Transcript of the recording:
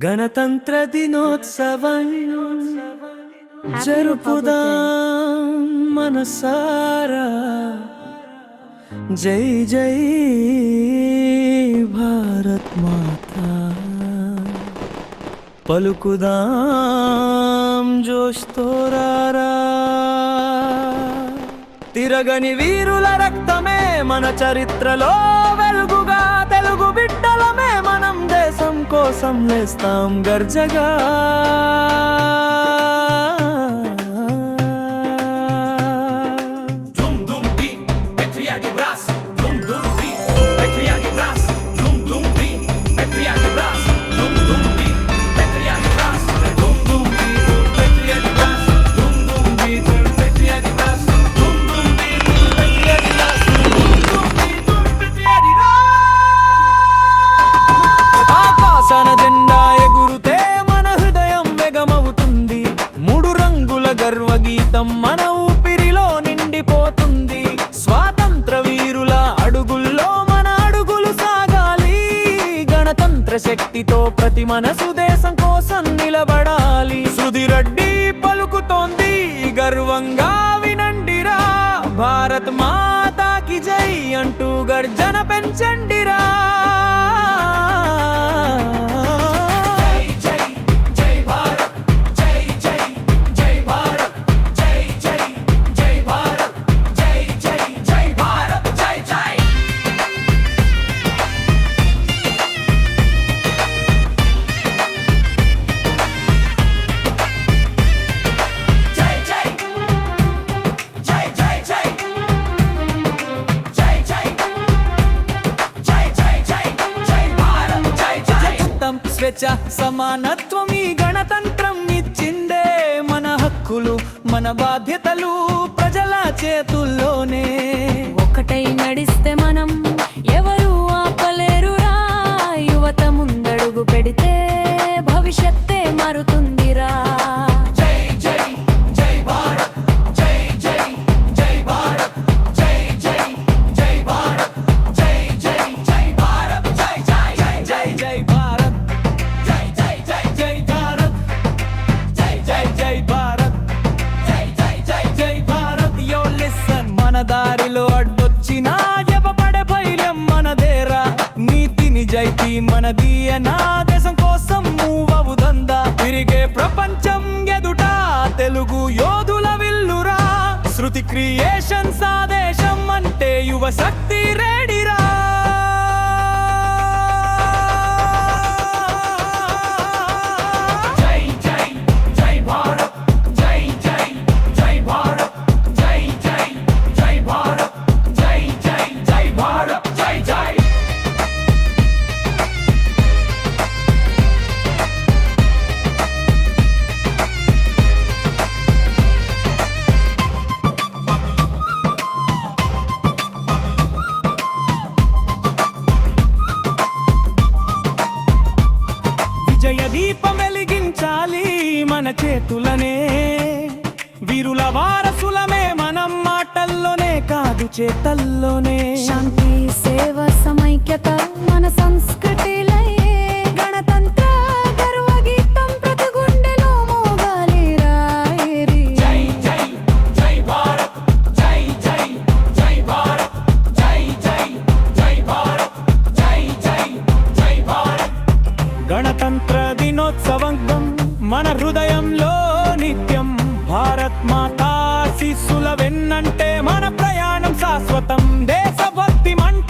గణతంత్ర దినోత్సవం జరుపుదాం మనసారా. జై జై భారత్ మాతా పలుకుదాం జోష్తో రారా. తిరగని వీరుల రక్తమే మన చరిత్రలో వెలుగుగా, తెలుగు బిడ్డలమే మనం దేశం కోసం లేస్తాం గర్జగా. గర్వగీతం మన ఊపిరిలో నిండిపోతుంది. స్వాతంత్ర వీరుల అడుగుల్లో మన అడుగులు సాగాలి. గణతంత్ర శక్తితో ప్రతి మనసు దేశం కోసం నిలబడాలి. సుధిరెడ్డి పలుకుతోంది గర్వంగా వినండిరా. భారత్ మాతాకి జై అంటూ గర్జన పెంచండిరా. స్వేచ్ఛ సమానత్వం ఈ గణతంత్రం ఇచ్చిందే. మన హక్కులు మన బాధ్యతలు ప్రజల చేతుల్లోనే. ఒకటై నడిస్తే మనం ఎవరు ఆపలేరురా. యువత ముందడుగు పెడితే భవిష్యత్తే మారుతుందిరా. దారిలో అడ్డొచ్చినా జపపడే భైర్యం మనదేరా. నీతి నిజాయితీ మనది అనా దేశం కోసం మూవ్ అవుదందా. తిరిగే ప్రపంచం ఎదుట తెలుగు యోధుల విల్లురా. శృతి క్రియేషన్స్ ఆదేశం అంటే యువ శక్తి రెడీరా. దీపం వెలిగించాలి మన చేతులనే. వీరుల వారసులమే మనం మాటల్లోనే కాదు చేతల్లోనే. శాంతి సేవ సమైక్యత మన సంస్కృతిలే. గణతంత్ర గర్వగీతం ప్రతి గుండెలో మోగాలి రాయరి. జై జై జై భారత్ జై జై జై భారత్ జై జై జై భారత్ జై జై జై భారత్. గణతంత్ర దినోత్సవం మన హృదయంలో నిత్యం. భారత్ మాతా శిశుల వెన్నంటే మన ప్రయాణం శాశ్వతం. దేశభక్తి మంట